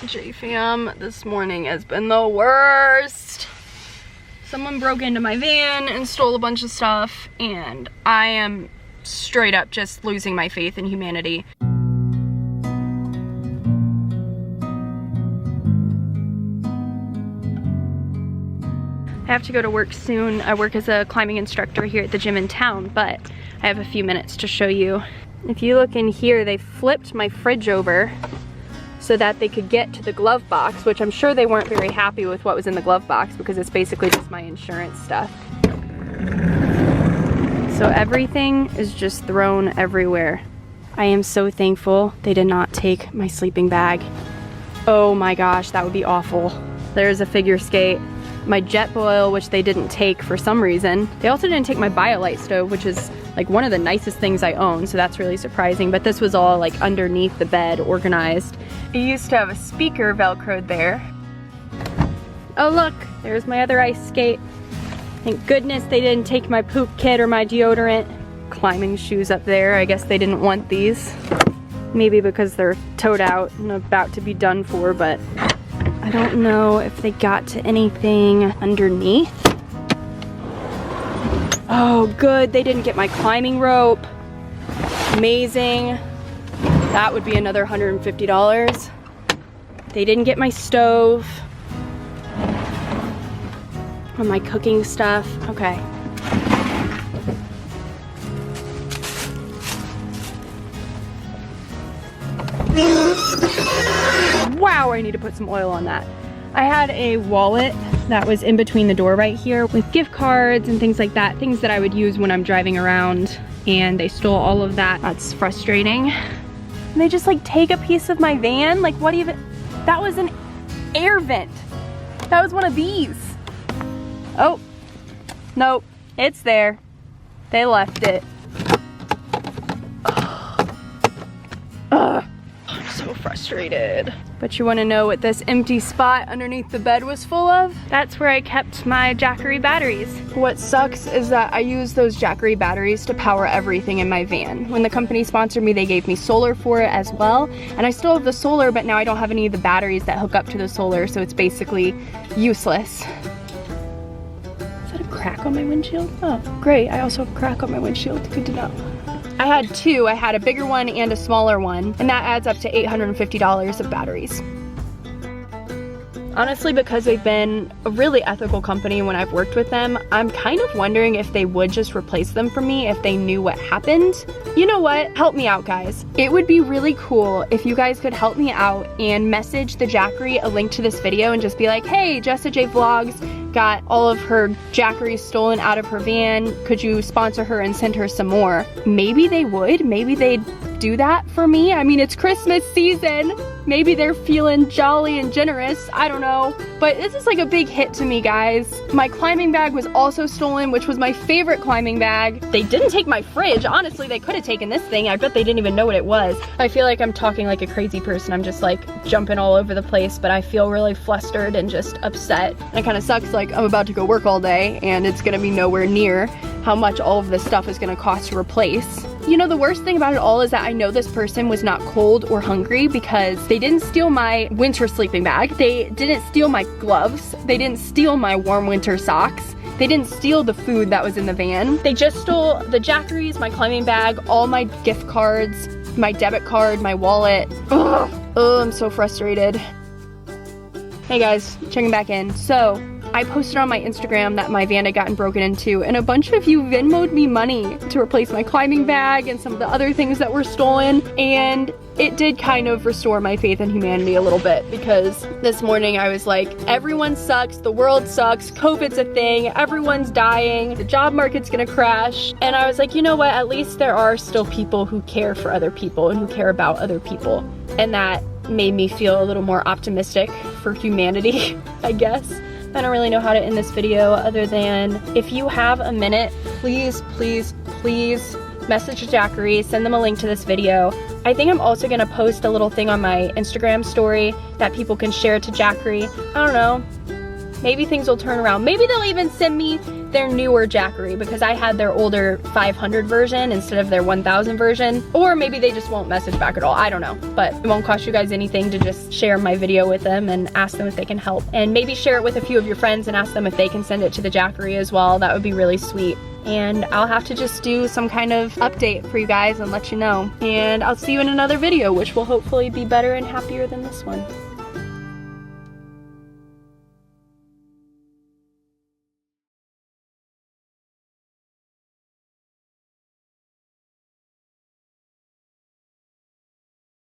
JFam, this morning has been the worst. Someone broke into my van and stole a bunch of stuff, and I am straight up just losing my faith in humanity. I have to go to work soon. I work as a climbing instructor here at the gym in town, but I have a few minutes to show you. If you look in here, they flipped my fridge over so that they could get to the glove box, which I'm sure they weren't very happy with what was in the glove box because it's basically just my insurance stuff. So everything is just thrown everywhere. I am so thankful they did not take my sleeping bag. Oh my gosh, that would be awful. There's a figure skate. My Jetboil, which they didn't take for some reason. They also didn't take my BioLite stove, which is like one of the nicest things I own, so that's really surprising. But this was all like underneath the bed, organized. It used to have a speaker velcroed there. Oh look, there's my other ice skate. Thank goodness they didn't take my poop kit or my deodorant. Climbing shoes up there, I guess they didn't want these. Maybe because they're towed out and about to be done for, but I don't know if they got to anything underneath. Oh, good, they didn't get my climbing rope. Amazing. That would be another $150. They didn't get my stove. Or my cooking stuff. Okay. Wow, I need to put some oil on that. I had a wallet that was in between the door right here with gift cards and things like that, things that I would use when I'm driving around, and they stole all of that. That's frustrating. And they just like take a piece of my van? Like what even? That was an air vent. That was one of these. Oh, nope, it's there. They left it. Ugh. I'm so frustrated. But you want to know what this empty spot underneath the bed was full of? That's where I kept my Jackery batteries. What sucks is that I use those Jackery batteries to power everything in my van. When the company sponsored me, they gave me solar for it as well. And I still have the solar, but now I don't have any of the batteries that hook up to the solar, so it's basically useless. Is that a crack on my windshield? Oh, great. I also have a crack on my windshield. Good to know. I had two. I had a bigger one and a smaller one, and that adds up to $850 of batteries. Honestly, because they've been a really ethical company when I've worked with them, I'm kind of wondering if they would just replace them for me if they knew what happened. You know what? Help me out, guys. It would be really cool if you guys could help me out and message the Jackery a link to this video and just be like, hey, Jessa J Vlogs got all of her Jackeries stolen out of her van. Could you sponsor her and send her some more? Maybe they would. Maybe they'd do that for me. I mean, it's Christmas season. Maybe they're feeling jolly and generous. I don't know. But this is like a big hit to me, guys. My climbing bag was also stolen, which was my favorite climbing bag. They didn't take my fridge. Honestly, they could have taken this thing. I bet they didn't even know what it was. I feel like I'm talking like a crazy person. I'm just like jumping all over the place, but I feel really flustered and just upset. And it kind of sucks, like I'm about to go work all day and it's gonna be nowhere near how much all of this stuff is gonna cost to replace. You know, the worst thing about it all is that I know this person was not cold or hungry because they didn't steal my winter sleeping bag. They didn't steal my gloves. They didn't steal my warm winter socks. They didn't steal the food that was in the van. They just stole the Jackeries, my climbing bag, all my gift cards, my debit card, my wallet. Ugh. Oh, I'm so frustrated. Hey guys, checking back in. So, I posted on my Instagram that my van had gotten broken into, and a bunch of you Venmo'd me money to replace my climbing bag and some of the other things that were stolen, and it did kind of restore my faith in humanity a little bit, because this morning I was like, everyone sucks, the world sucks, COVID's a thing, everyone's dying, the job market's gonna crash, and I was like, you know what, at least there are still people who care for other people and who care about other people, and that made me feel a little more optimistic for humanity, I guess. I don't really know how to end this video other than if you have a minute, please, please, please message Jackery, send them a link to this video. I think I'm also gonna post a little thing on my Instagram story that people can share to Jackery. I don't know. maybe things will turn around. Maybe they'll even send me their newer Jackery, because I had their older 500 version instead of their 1000 version. Or maybe they just won't message back at all, I don't know. But it won't cost you guys anything to just share my video with them and ask them if they can help. And maybe share it with a few of your friends and ask them if they can send it to the Jackery as well. That would be really sweet. And I'll have to just do some kind of update for you guys and let you know. And I'll see you in another video, which will hopefully be better and happier than this one.